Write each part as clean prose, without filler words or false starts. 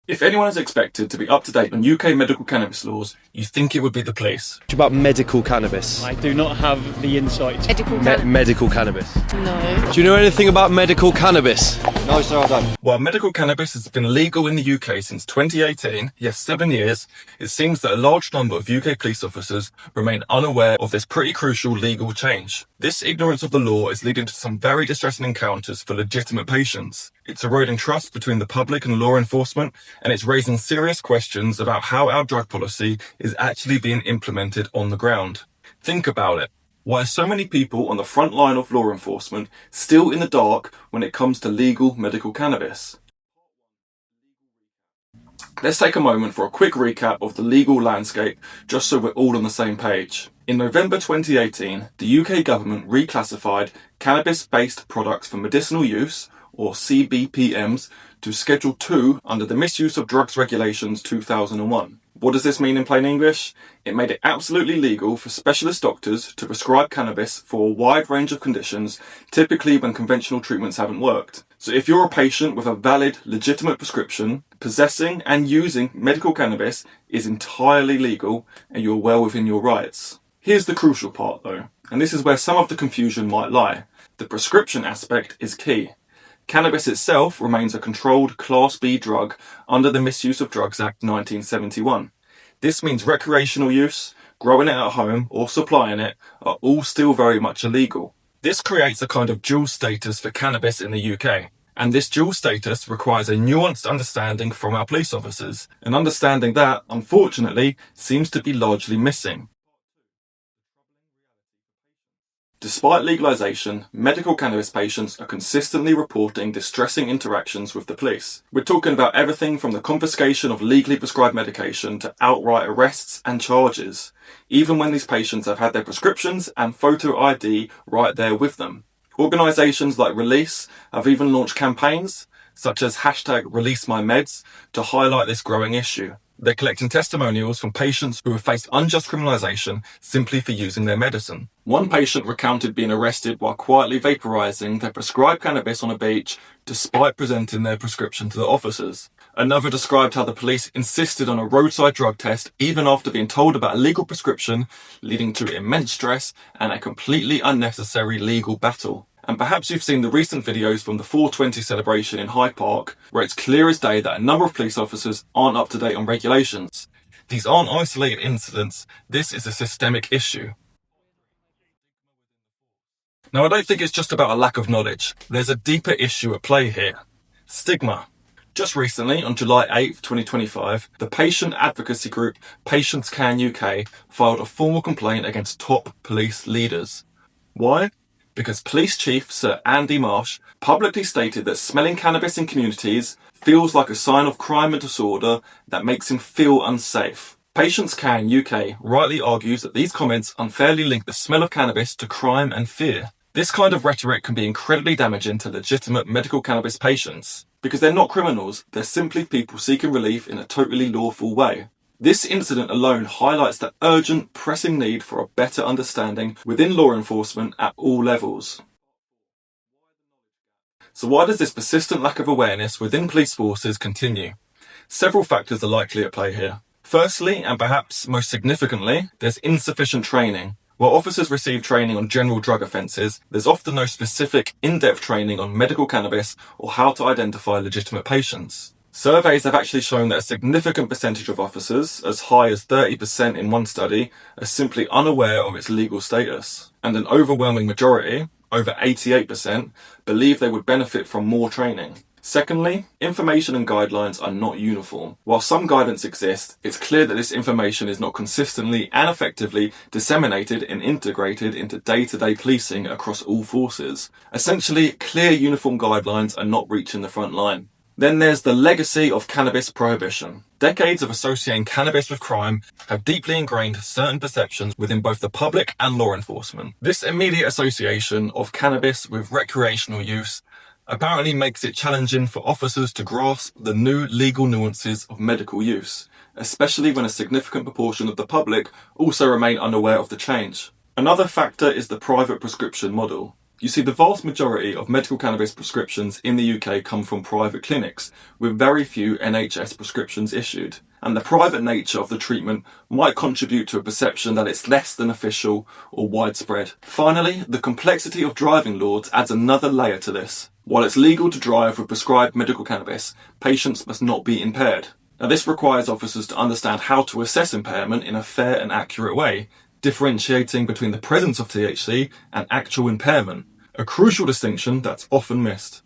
If anyone is expected to be up to date on UK medical cannabis laws, you think it would be the police. About medical cannabis. I do not have the insight. Medical cannabis. No. Do you know anything about medical cannabis? No, sir, I don't. While medical cannabis has been legal in the UK since 2018, yes, 7 years, it seems that a large number of UK police officers remain unaware of this pretty crucial legal change. This ignorance of the law is leading to some very distressing encounters for legitimate patients. It's eroding trust between the public and law enforcement, and it's raising serious questions about how our drug policy is actually being implemented on the ground. Think about it. Why are so many people on the front line of law enforcement still in the dark when it comes to legal medical cannabis? Let's take a moment for a quick recap of the legal landscape, just so we're all on the same page. In November 2018, the UK government reclassified cannabis-based products for medicinal use, or CBPMs, to Schedule 2 under the Misuse of Drugs Regulations 2001. What does this mean in plain English? It made it absolutely legal for specialist doctors to prescribe cannabis for a wide range of conditions, typically when conventional treatments haven't worked. So if you're a patient with a valid, legitimate prescription, possessing and using medical cannabis is entirely legal and you're well within your rights. Here's the crucial part though, and this is where some of the confusion might lie. The prescription aspect is key. Cannabis itself remains a controlled Class B drug under the Misuse of Drugs Act 1971. This means recreational use, growing it at home, or supplying it are all still very much illegal. This creates a kind of dual status for cannabis in the UK. And this dual status requires a nuanced understanding from our police officers, an understanding that, unfortunately, seems to be largely missing. Despite legalisation, medical cannabis patients are consistently reporting distressing interactions with the police. We're talking about everything from the confiscation of legally prescribed medication to outright arrests and charges, even when these patients have had their prescriptions and photo ID right there with them. Organisations like Release have even launched campaigns, such as #ReleaseMyMeds, to highlight this growing issue. They're collecting testimonials from patients who have faced unjust criminalisation simply for using their medicine. One patient recounted being arrested while quietly vaporising their prescribed cannabis on a beach despite presenting their prescription to the officers. Another described how the police insisted on a roadside drug test even after being told about a legal prescription, leading to immense stress and a completely unnecessary legal battle. And perhaps you've seen the recent videos from the 420 celebration in Hyde Park, where it's clear as day that a number of police officers aren't up to date on regulations. These aren't isolated incidents, this is a systemic issue. Now, I don't think it's just about a lack of knowledge. There's a deeper issue at play here. Stigma. Just recently, on July 8th, 2025, the patient advocacy group Patients Can UK filed a formal complaint against top police leaders. Why? Because Police Chief Sir Andy Marsh publicly stated that smelling cannabis in communities feels like a sign of crime and disorder that makes him feel unsafe. Patients Can UK rightly argues that these comments unfairly link the smell of cannabis to crime and fear. This kind of rhetoric can be incredibly damaging to legitimate medical cannabis patients, because they're not criminals, they're simply people seeking relief in a totally lawful way. This incident alone highlights the urgent, pressing need for a better understanding within law enforcement at all levels. So why does this persistent lack of awareness within police forces continue? Several factors are likely at play here. Firstly, and perhaps most significantly, there's insufficient training. While officers receive training on general drug offences, there's often no specific, in-depth training on medical cannabis or how to identify legitimate patients. Surveys have actually shown that a significant percentage of officers, as high as 30% in one study, are simply unaware of its legal status. And an overwhelming majority, over 88%, believe they would benefit from more training. Secondly, information and guidelines are not uniform. While some guidance exists, it's clear that this information is not consistently and effectively disseminated and integrated into day-to-day policing across all forces. Essentially, clear uniform guidelines are not reaching the front line. Then there's the legacy of cannabis prohibition. Decades of associating cannabis with crime have deeply ingrained certain perceptions within both the public and law enforcement. This immediate association of cannabis with recreational use apparently makes it challenging for officers to grasp the new legal nuances of medical use, especially when a significant proportion of the public also remain unaware of the change. Another factor is the private prescription model. You see, the vast majority of medical cannabis prescriptions in the UK come from private clinics, with very few NHS prescriptions issued. And the private nature of the treatment might contribute to a perception that it's less than official or widespread. Finally, the complexity of driving laws adds another layer to this. While it's legal to drive with prescribed medical cannabis, patients must not be impaired. Now, this requires officers to understand how to assess impairment in a fair and accurate way, differentiating between the presence of THC and actual impairment, a crucial distinction that's often missed.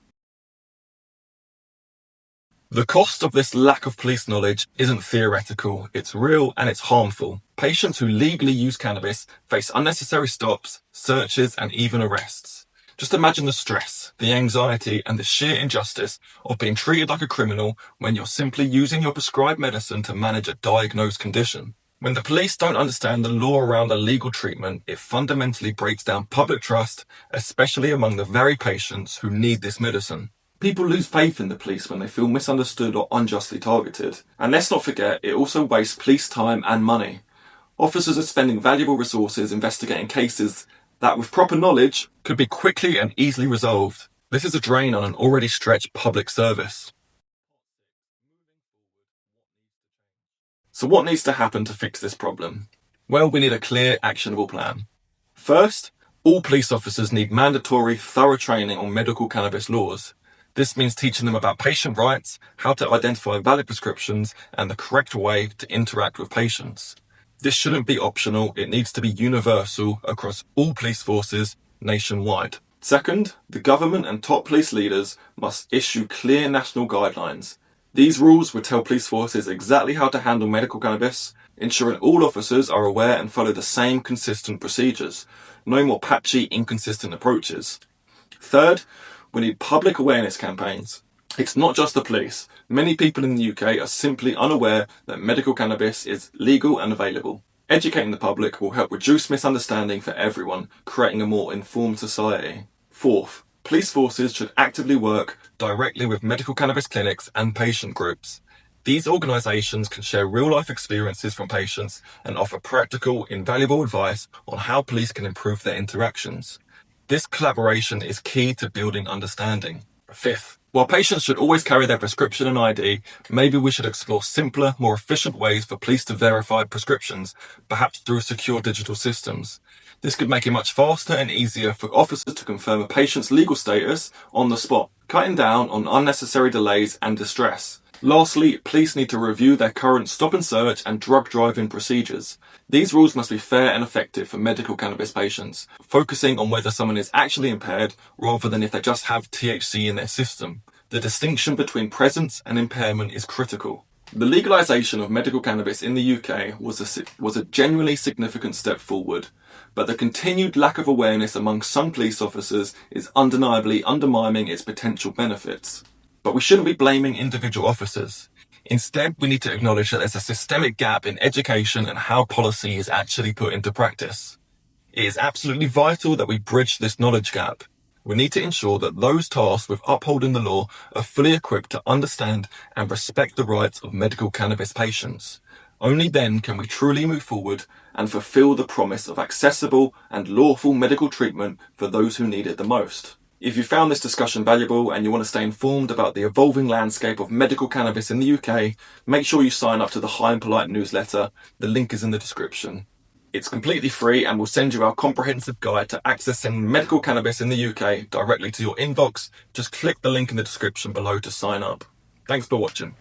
The cost of this lack of police knowledge isn't theoretical, it's real and it's harmful. Patients who legally use cannabis face unnecessary stops, searches and even arrests. Just imagine the stress, the anxiety and the sheer injustice of being treated like a criminal when you're simply using your prescribed medicine to manage a diagnosed condition. When the police don't understand the law around illegal treatment, it fundamentally breaks down public trust, especially among the very patients who need this medicine. People lose faith in the police when they feel misunderstood or unjustly targeted. And let's not forget, it also wastes police time and money. Officers are spending valuable resources investigating cases that, with proper knowledge, could be quickly and easily resolved. This is a drain on an already stretched public service. So what needs to happen to fix this problem? Well, we need a clear, actionable plan. First, all police officers need mandatory, thorough training on medical cannabis laws. This means teaching them about patient rights, how to identify valid prescriptions, and the correct way to interact with patients. This shouldn't be optional, it needs to be universal across all police forces nationwide. Second, the government and top police leaders must issue clear national guidelines. These rules would tell police forces exactly how to handle medical cannabis, ensuring all officers are aware and follow the same consistent procedures. No more patchy, inconsistent approaches. Third, we need public awareness campaigns. It's not just the police. Many people in the UK are simply unaware that medical cannabis is legal and available. Educating the public will help reduce misunderstanding for everyone, creating a more informed society. Fourth, police forces should actively work directly with medical cannabis clinics and patient groups. These organisations can share real-life experiences from patients and offer practical, invaluable advice on how police can improve their interactions. This collaboration is key to building understanding. Fifth, while patients should always carry their prescription and ID, maybe we should explore simpler, more efficient ways for police to verify prescriptions, perhaps through secure digital systems. This could make it much faster and easier for officers to confirm a patient's legal status on the spot, cutting down on unnecessary delays and distress. Lastly, police need to review their current stop and search and drug driving procedures. These rules must be fair and effective for medical cannabis patients, focusing on whether someone is actually impaired rather than if they just have THC in their system. The distinction between presence and impairment is critical. The legalisation of medical cannabis in the UK was a genuinely significant step forward, but the continued lack of awareness among some police officers is undeniably undermining its potential benefits. But we shouldn't be blaming individual officers. Instead, we need to acknowledge that there's a systemic gap in education and how policy is actually put into practice. It is absolutely vital that we bridge this knowledge gap. We need to ensure that those tasked with upholding the law are fully equipped to understand and respect the rights of medical cannabis patients. Only then can we truly move forward and fulfill the promise of accessible and lawful medical treatment for those who need it the most. If you found this discussion valuable and you want to stay informed about the evolving landscape of medical cannabis in the UK, make sure you sign up to the High and Polite newsletter. The link is in the description. It's completely free and will send you our comprehensive guide to accessing medical cannabis in the UK directly to your inbox. Just click the link in the description below to sign up. Thanks for watching.